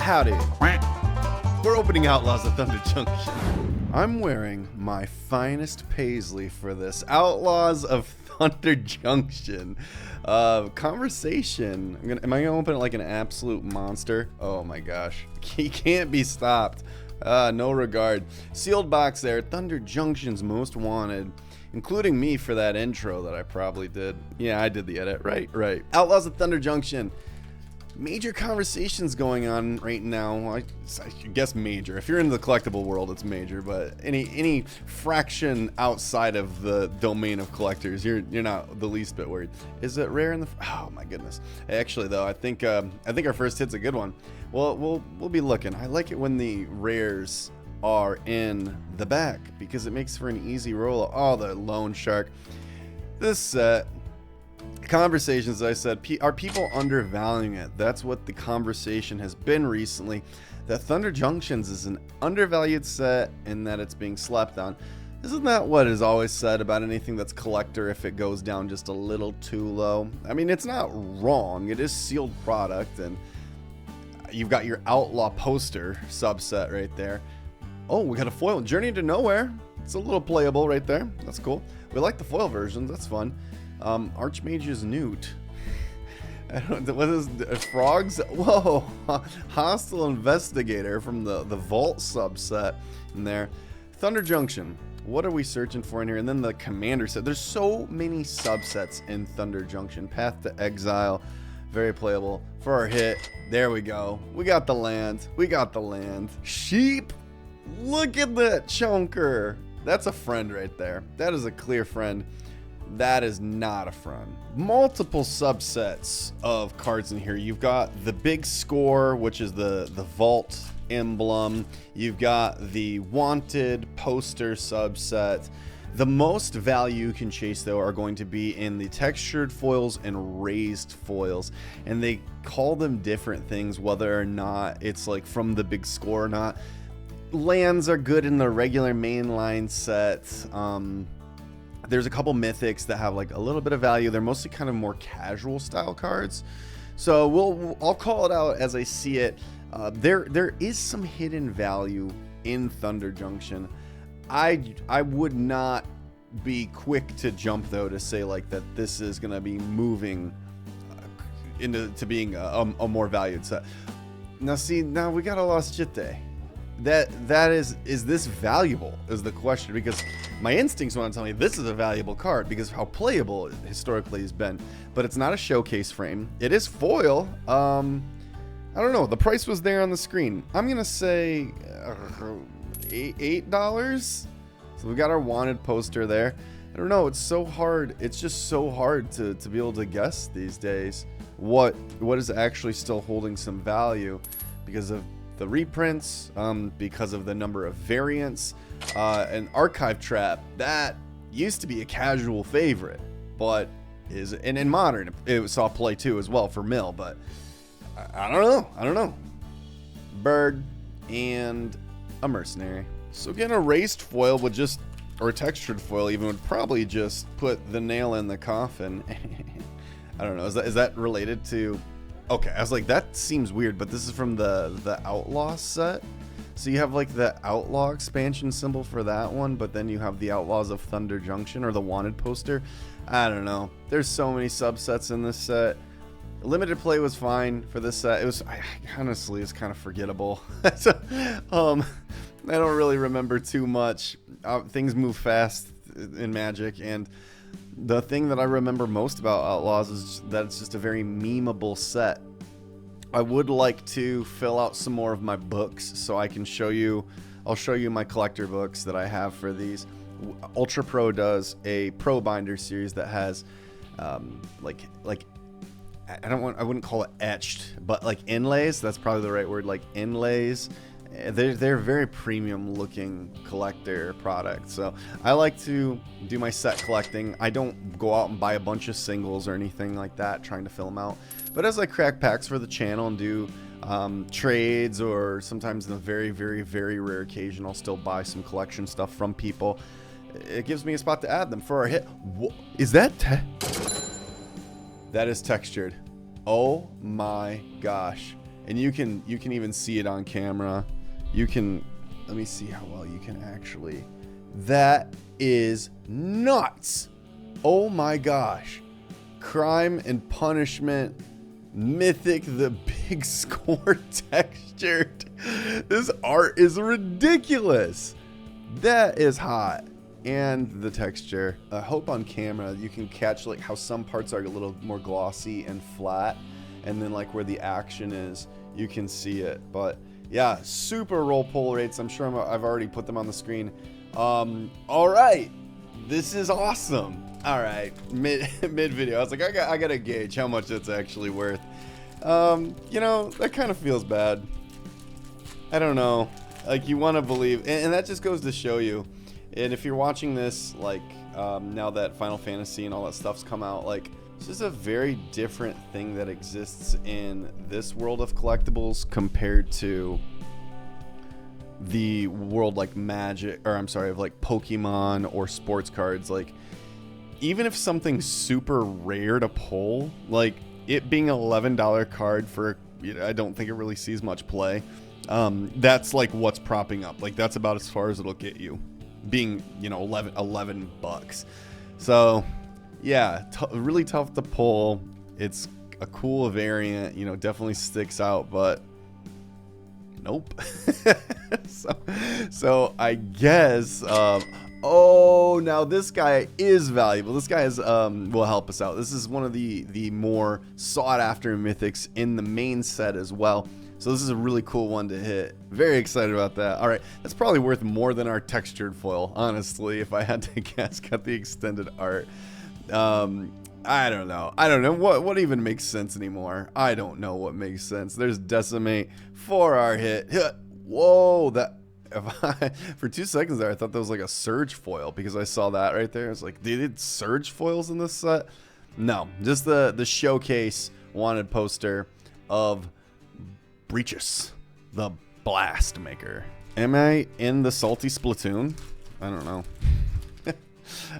Howdy. We're opening Outlaws of Thunder Junction. I'm wearing my finest paisley for this. Outlaws of Thunder Junction. Conversation. Am I gonna open it like an absolute monster? Oh my gosh. He can't be stopped. No regard. Sealed box there. Thunder Junction's most wanted. Including me for that intro that I probably did. Yeah, I did the edit. Right. Outlaws of Thunder Junction. Major conversations going on right now. I guess major. If you're in the collectible world, it's major. But any fraction outside of the domain of collectors, you're not the least bit worried. Is it rare in the? Oh my goodness. Actually, though, I think our first hit's a good one. Well, we'll be looking. I like it when the rares are in the back because it makes for an easy roll. Oh, the loan shark. This set. Conversations, I said, are people undervaluing it? That's what the conversation has been recently. That Thunder Junctions is an undervalued set and that it's being slept on. Isn't that what is always said about anything that's collector if it goes down just a little too low? I mean, it's not wrong. It is sealed product, and you've got your Outlaw poster subset right there. Oh, we got a foil. Journey to Nowhere. It's a little playable right there. That's cool. We like the foil versions. That's fun. Archmage's Newt. I don't know, what is frogs? Whoa, Hostile Investigator from the Vault subset in there. Thunder Junction. What are we searching for in here? And then the Commander set. There's so many subsets in Thunder Junction. Path to Exile, very playable. For our hit, there we go. We got the land. Sheep. Look at that chunker. That's a friend right there. That is a clear friend. That is not a friend. Multiple subsets of cards in here. You've got the big score, which is the vault emblem. You've got the wanted poster subset. The most value you can chase, though, are going to be in the textured foils and raised foils. And they call them different things, whether or not it's like from the big score or not. Lands are good in the regular mainline set. There's a couple mythics that have like a little bit of value. They're mostly kind of more casual style cards. So I'll call it out as I see it. There is some hidden value in Thunder Junction. I would not be quick to jump though to say like that this is gonna be moving into being a more valued set. Now we got a Lost Jitte. That is this valuable is the question, because my instincts want to tell me this is a valuable card because of how playable it historically has been, but it's not a showcase frame. It is foil. I don't know, the price was there on the screen. I'm gonna say $8. So we got our wanted poster there. I don't know, it's so hard. It's just so hard to be able to guess these days what is actually still holding some value because of the reprints, because of the number of variants. An Archive Trap, that used to be a casual favorite, but and in Modern it saw play too as well for Mill, but I don't know. Bird and a Mercenary. So getting a raised foil would just, or a textured foil even, would probably just put the nail in the coffin. I don't know, is that related to? Okay, I was like, that seems weird, but this is from the Outlaw set. So you have like the Outlaw expansion symbol for that one, but then you have the Outlaws of Thunder Junction or the wanted poster. I don't know. There's so many subsets in this set. Limited play was fine for this set. It was, honestly, it's kind of forgettable. So, I don't really remember too much. Things move fast in Magic, and the thing that I remember most about Outlaws is that it's just a very memeable set. I would like to fill out some more of my books so I can show you. I'll show you my collector books that I have for these. Ultra Pro does a Pro Binder series that has like I wouldn't call it etched, but like inlays. That's probably the right word, like inlays. They're very premium looking collector products. So I like to do my set collecting. I don't go out and buy a bunch of singles or anything like that trying to fill them out. But as I crack packs for the channel and do trades, or sometimes in the very, very, very rare occasion, I'll still buy some collection stuff from people. It gives me a spot to add them for our hit. Is that that is textured. Oh my gosh. and you can even see it on camera. You can, let me see how well you can actually. That is nuts. Oh my gosh. Crime and Punishment Mythic, the big score textured. This art is ridiculous. That is hot. And the texture. I hope on camera you can catch like how some parts are a little more glossy and flat, and then like where the action is, you can see it. But yeah, super roll pull rates. I'm sure I've already put them on the screen. All right, this is awesome. All right, mid video, I was like, I gotta gauge how much it's actually worth. You know, that kind of feels bad. I don't know. Like, you want to believe, and that just goes to show you. And if you're watching this, like, now that Final Fantasy and all that stuff's come out, like, this is a very different thing that exists in this world of collectibles compared to the world like Magic, or I'm sorry, of like Pokemon or sports cards. Like, even if something's super rare to pull, like it being an $11 card for, you know, I don't think it really sees much play. That's like what's propping up. Like, that's about as far as it'll get you, being, you know, 11 bucks. So yeah, really tough to pull. It's a cool variant, you know, definitely sticks out, but nope. so I guess, oh, now this guy is valuable. This guy is, will help us out. This is one of the more sought after mythics in the main set as well. So this is a really cool one to hit. Very excited about that. All right, that's probably worth more than our textured foil, honestly, if I had to guess. Got the extended art. I don't know. What even makes sense anymore. I don't know what makes sense. There's Decimate for our hit. Whoa, that for 2 seconds there, I thought that was like a Surge foil because I saw that right there. I was like, they did Surge foils in this set? No, just the showcase wanted poster of Breaches, the Blast Maker. Am I in the Salty Splatoon? I don't know.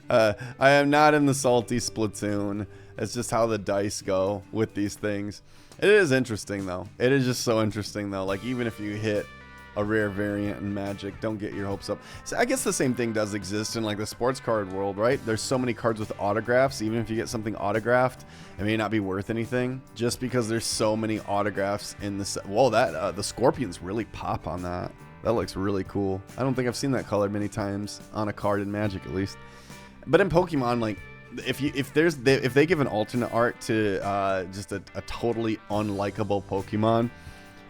I am not in the Salty Splatoon. It's just how the dice go with these things. It is interesting though. It is just so interesting though. Like, even if you hit a rare variant in Magic, don't get your hopes up. So I guess the same thing does exist in like the sports card world, right? There's so many cards with autographs. Even if you get something autographed, it may not be worth anything just because there's so many autographs in the set. Whoa, that the Scorpions really pop on that. That looks really cool. I don't think I've seen that color many times on a card in Magic, at least. But in Pokemon, like, if they give an alternate art to just a totally unlikable Pokemon,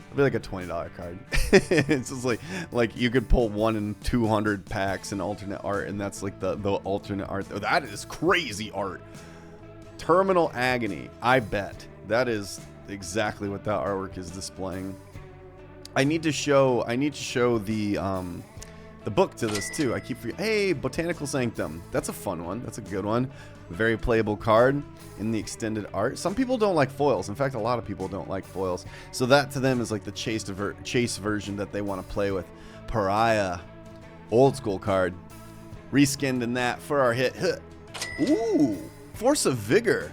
it'll be like a $20 card. It's just like you could pull 1 in 200 packs in alternate art, and that's like the alternate art. That is crazy art. Terminal Agony. I bet that is exactly what that artwork is displaying. I need to show the book to this too. I keep forgetting. Hey, Botanical Sanctum. That's a fun one. That's a good one. Very playable card in the extended art. Some people don't like foils. In fact, a lot of people don't like foils. So that to them is like the chase version that they want to play with. Pariah. Old school card. Reskinned in that for our hit. Ooh. Force of Vigor.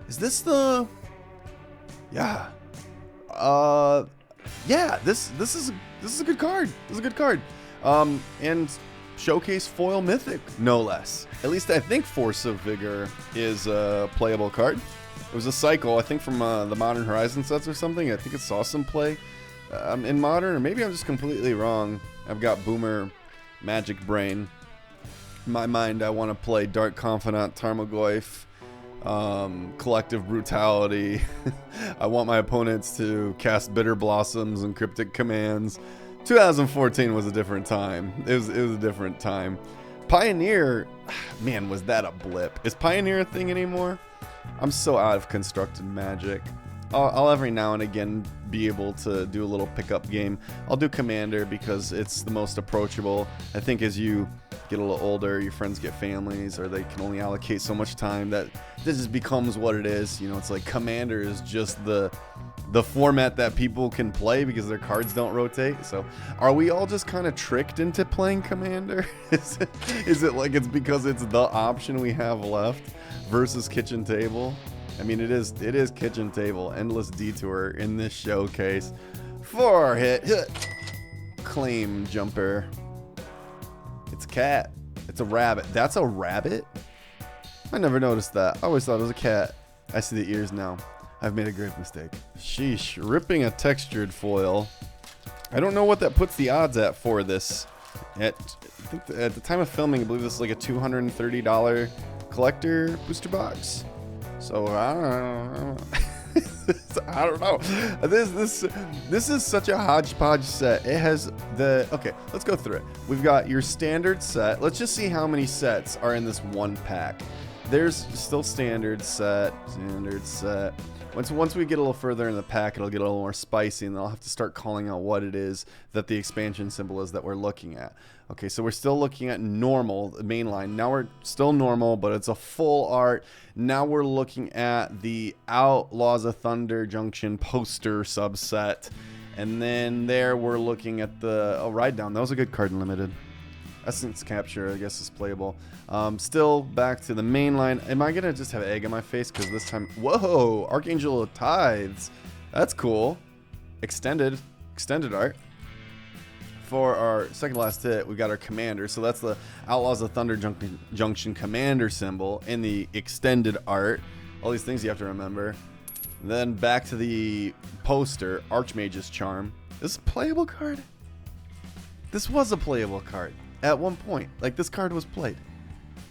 Is this the... Yeah. Yeah, this is a good card. This is a good card. And showcase foil mythic, no less. At least I think Force of Vigor is a playable card. It was a cycle, I think, from the Modern Horizon sets or something. I think it saw some play in Modern, or maybe I'm just completely wrong. I've got Boomer Magic Brain. In my mind, I want to play Dark Confidant, Tarmogoyf, Collective Brutality. I want my opponents to cast Bitter Blossoms and Cryptic Commands. 2014 was a different time. It was a different time. Pioneer, man, was that a blip? Is Pioneer a thing anymore? I'm so out of constructed Magic. I'll every now and again be able to do a little pickup game. I'll do Commander because it's the most approachable. I think as you get a little older, your friends get families, or they can only allocate so much time, that this just becomes what it is. You know, it's like Commander is just the format that people can play because their cards don't rotate. So are we all just kind of tricked into playing Commander? Is it like it's because it's the option we have left versus Kitchen Table? I mean, it is kitchen table. Endless detour in this showcase. 4 hit. Claim jumper. It's a cat. It's a rabbit. That's a rabbit? I never noticed that. I always thought it was a cat. I see the ears now. I've made a grave mistake. Sheesh. Ripping a textured foil. I don't know what that puts the odds at for this. I think at the time of filming, I believe this is like a $230 collector booster box. So I don't know. I don't know. This is such a hodgepodge set. It has the okay. Let's go through it. We've got your standard set. Let's just see how many sets are in this one pack. There's still standard set. Once we get a little further in the pack, it'll get a little more spicy, and I'll have to start calling out what it is that the expansion symbol is that we're looking at. Okay, so we're still looking at normal, the main line. Now we're still normal, but it's a full art. Now we're looking at the Outlaws of Thunder Junction poster subset. And then there we're looking at the Ride Down. That was a good card in limited. Essence Capture, I guess, is playable. Still back to the main line. Am I going to just have egg on my face? Because this time... Whoa! Archangel of Tithes. That's cool. Extended art. For our second last hit, we got our commander. So that's the Outlaws of Thunder Junction commander symbol in the extended art. All these things you have to remember. And then back to the poster, Archmage's Charm. This is a playable card? This was a playable card at one point. Like, this card was played.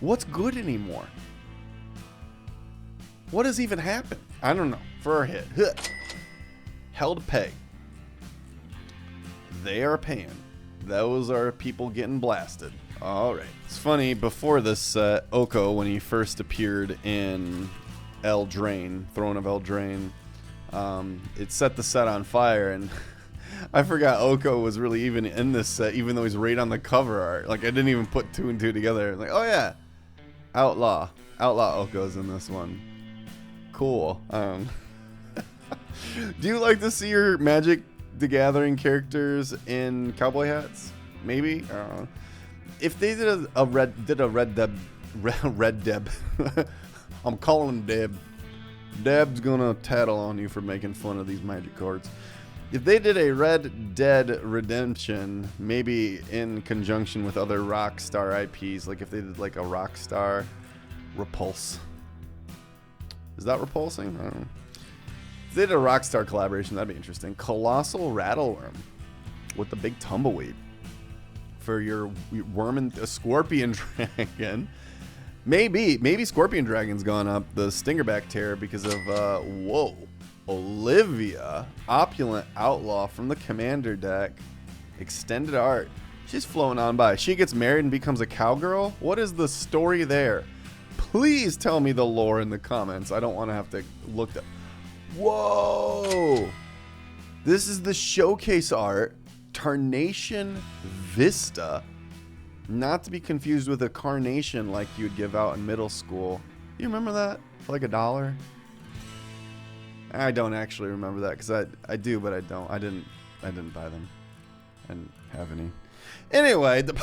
What's good anymore? What has even happened? I don't know. For our hit. Held pay. They are paying. Those are people getting blasted. Alright. It's funny, before this set, Oko, when he first appeared in Eldraine, Throne of Eldraine, it set the set on fire, and I forgot Oko was really even in this set, even though he's right on the cover art. Like, I didn't even put 2 and 2 together. Like, oh yeah, Outlaw Oko's in this one. Cool. Do you like to see your Magic the Gathering characters in cowboy hats? Maybe. If they did a red Deb, I'm calling him Deb. Deb's gonna tattle on you for making fun of these Magic cards. If they did a Red Dead Redemption, maybe in conjunction with other Rockstar IPs, like if they did like a Rockstar Repulse. Is that repulsing? I don't know. If they did a Rockstar collaboration, that'd be interesting. Colossal Rattleworm with the big tumbleweed for your worm and a Scorpion Dragon. Maybe Scorpion Dragon's gone up the Stingerback Terror because of whoa. Olivia, Opulent Outlaw from the Commander deck. Extended art. She's flowing on by. She gets married and becomes a cowgirl? What is the story there? Please tell me the lore in the comments. I don't want to have to look up. Whoa! This is the showcase art. Tarnation Vista. Not to be confused with a carnation like you'd give out in middle school. You remember that? For like $1? I don't actually remember that because I do, but I don't. I didn't buy them. I didn't have any. Anyway, the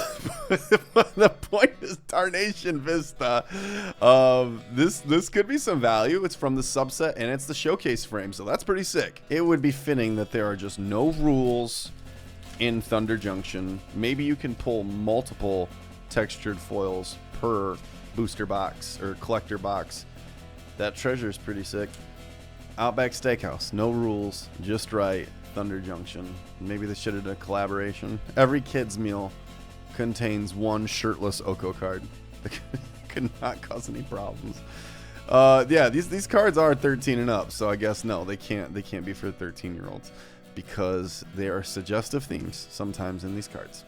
point is Tarnation Vista. This could be some value. It's from the subset and it's the showcase frame, so that's pretty sick. It would be fitting that there are just no rules in Thunder Junction. Maybe you can pull multiple textured foils per booster box or collector box. That treasure is pretty sick. Outback Steakhouse, no rules, just right. Thunder Junction. Maybe they should have done a collaboration. Every kid's meal contains one shirtless Oko card. That could not cause any problems. Yeah, these cards are 13 and up, so I guess no, they can't be for 13-year-olds because there are suggestive themes sometimes in these cards.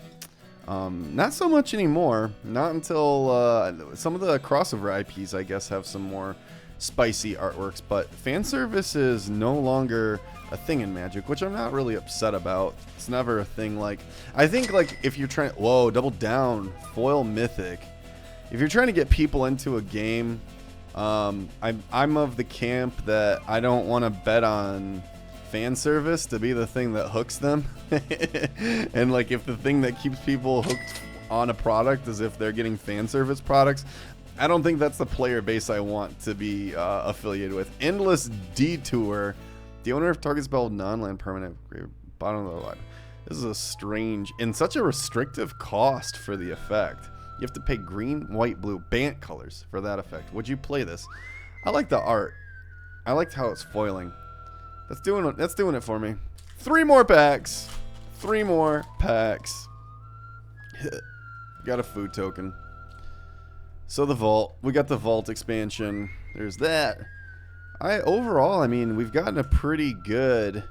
Not so much anymore. Not until some of the crossover IPs, I guess, have some more spicy artworks, but fan service is no longer a thing in Magic, which I'm not really upset about. It's never a thing. Like, I think like if you're trying, whoa, double down, foil mythic. If you're trying to get people into a game, I'm of the camp that I don't want to bet on fan service to be the thing that hooks them. And like if the thing that keeps people hooked on a product is if they're getting fan service products, I don't think that's the player base I want to be affiliated with. Endless Detour. The owner of target spell non-land permanent. Bottom of the line. This is a strange and such a restrictive cost for the effect. You have to pay green, white, blue, Bant colors for that effect. Would you play this? I like the art. I liked how it's foiling. That's doing it for me. 3 more packs. 3 more packs. Got a food token. So the vault. We got the vault expansion. There's that. Overall, I mean, we've gotten a pretty good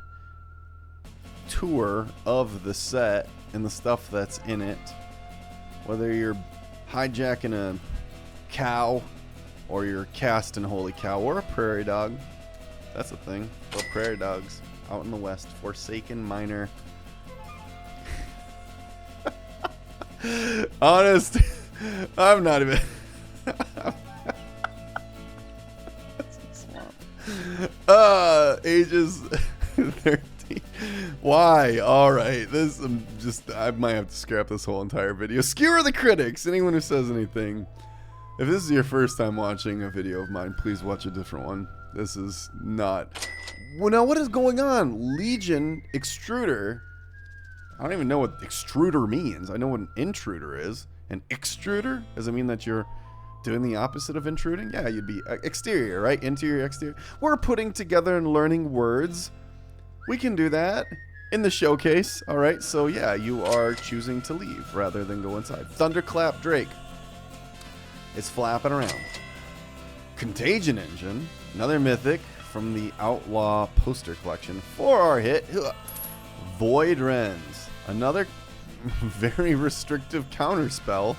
tour of the set and the stuff that's in it. Whether you're hijacking a cow or you're casting Holy Cow or a prairie dog. That's a thing. Well, prairie dogs out in the west. Forsaken Miner. Honest, I'm not even. Ages 13. Why? All right. This I might have to scrap this whole entire video. Skewer the critics. Anyone who says anything. If this is your first time watching a video of mine, please watch a different one. This is not. Well, now what is going on? Legion extruder. I don't even know what extruder means. I know what an intruder is. An extruder? Does it mean that you're doing the opposite of intruding? Yeah, you'd be exterior, right? Interior, exterior. We're putting together and learning words. We can do that in the showcase. All right, so yeah, you are choosing to leave rather than go inside. Thunderclap Drake is flapping around. Contagion Engine, another mythic from the Outlaw poster collection. For our hit, Void Rends, another very restrictive counterspell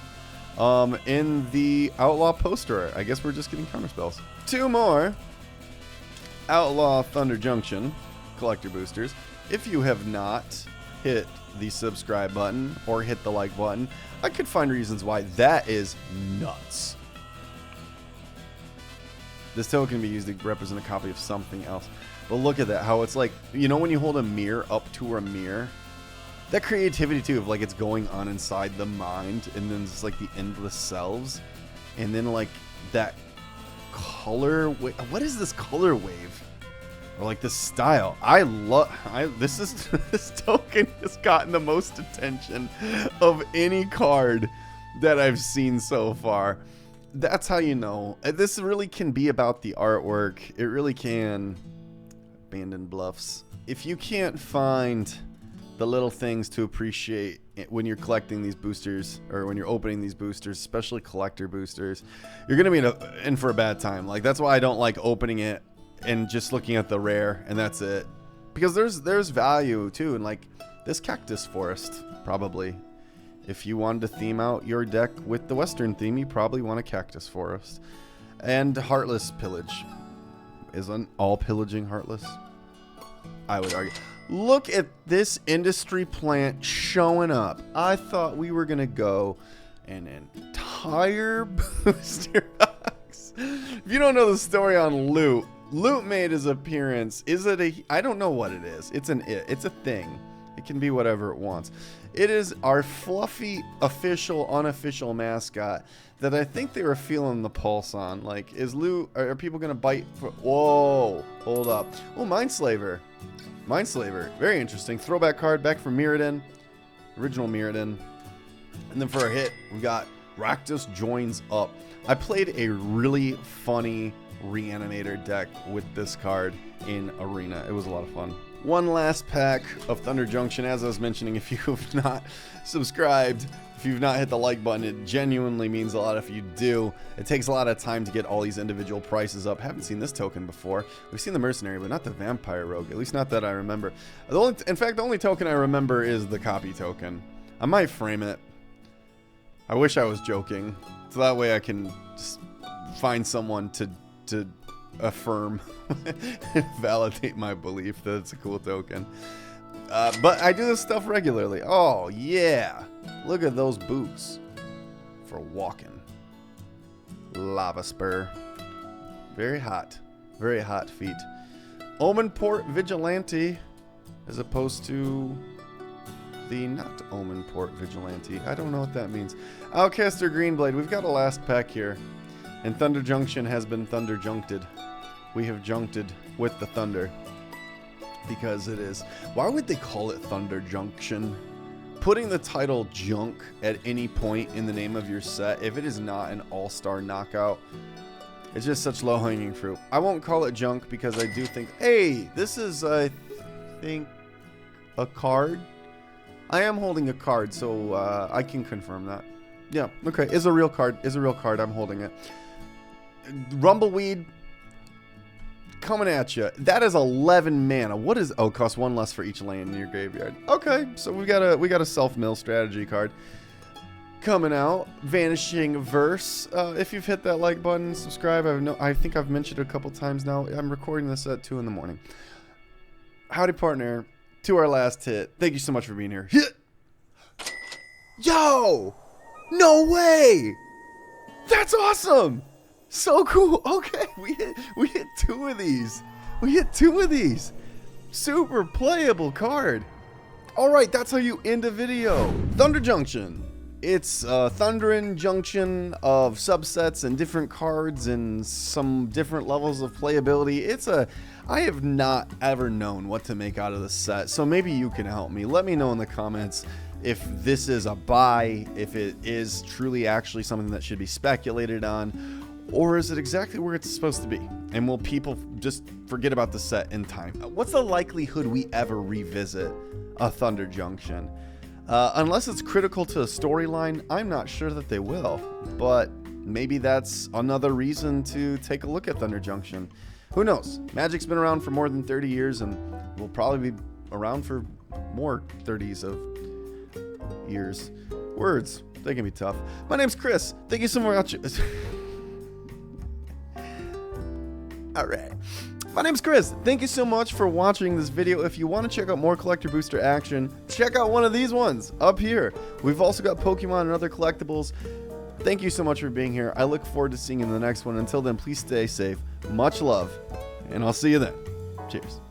in the Outlaw poster. I guess we're just getting counterspells. 2 more Outlaw Thunder Junction collector boosters. If you have not hit the subscribe button or hit the like button, I could find reasons why. That is nuts. This token can be used to represent a copy of something else. But look at that, how it's like, you know when you hold a mirror up to a mirror? That creativity too, of like it's going on inside the mind, and then it's like the endless selves, and then like that color, what is this color wave? Or like this style. This token has gotten the most attention of any card that I've seen so far. That's how you know. This really can be about the artwork. It really can. Abandoned Bluffs. If you can't find the little things to appreciate when you're collecting these boosters, or when you're opening these boosters, especially collector boosters, you're going to be in for a bad time. Like, that's why I don't like opening it and just looking at the rare and that's it. Because there's value too, and like this Cactus Forest, probably. If you wanted to theme out your deck with the Western theme, you probably want a Cactus Forest. And Heartless Pillage. Isn't all pillaging heartless? I would argue. Look at this industry plant showing up. I thought we were going to go an entire booster box. If you don't know the story on Loot, Loot made his appearance. Is it a... I don't know what it is. It's a thing. It can be whatever it wants. It is our fluffy, official, unofficial mascot that I think they were feeling the pulse on. Like, is Loot... Are people going to bite for... Whoa. Hold up. Oh, Mindslaver. Mindslaver. Very interesting. Throwback card back from Mirrodin. Original Mirrodin. And then for our hit, we got Rakdos Joins Up. I played a really funny Reanimator deck with this card in Arena. It was a lot of fun. One last pack of Thunder Junction. As I was mentioning, if you have not subscribed, if you've not hit the like button, it genuinely means a lot if you do. It takes a lot of time to get all these individual prices up. Haven't seen this token before. We've seen the Mercenary, but not the Vampire Rogue. At least not that I remember. In fact, the only token I remember is the copy token. I might frame it. I wish I was joking. So that way I can just find someone to affirm and validate my belief that it's a cool token. But I do this stuff regularly. Oh, yeah. Look at those boots for walking. Lava Spur. Very hot. Very hot feet. Omenport Vigilante as opposed to the not Omenport Vigilante. I don't know what that means. Outcaster Greenblade. We've got a last pack here. And Thunder Junction has been Thunder Juncted. We have juncted with the Thunder. Because it is. Why would they call it Thunder Junction? Putting the title Junk at any point in the name of your set, if it is not an all-star knockout, it's just such low-hanging fruit. I won't call it Junk because I do think, hey, this is, I think, a card. I am holding a card, so I can confirm that. Yeah, okay, is a real card. Is a real card. I'm holding it. Rumbleweed coming at you. That is 11 mana. What is? Oh, costs 1 less for each land in your graveyard. Okay, so we got a self-mill strategy card coming out. Vanishing Verse. If you've hit that like button, subscribe. I think I've mentioned it a couple times now. I'm recording this at 2 in the morning. Howdy, partner. To our last hit. Thank you so much for being here. Hit. Yo! No way! That's awesome! So cool. Okay, we hit 2 of these. We hit 2 of these. Super playable card. All right, that's how you end a video. Thunder Junction. It's a thundering junction of subsets and different cards and some different levels of playability. I have not ever known what to make out of this set, so maybe you can help me. Let me know in the comments if this is a buy, if it is truly actually something that should be speculated on, or is it exactly where it's supposed to be? And will people just forget about the set in time? What's the likelihood we ever revisit a Thunder Junction? Unless it's critical to a storyline, I'm not sure that they will. But maybe that's another reason to take a look at Thunder Junction. Who knows? Magic's been around for more than 30 years and will probably be around for more 30s of years. Words, they can be tough. My name's Chris. Thank you so much. Alright. My name's Chris. Thank you so much for watching this video. If you want to check out more collector booster action, check out one of these ones up here. We've also got Pokemon and other collectibles. Thank you so much for being here. I look forward to seeing you in the next one. Until then, please stay safe. Much love, and I'll see you then. Cheers.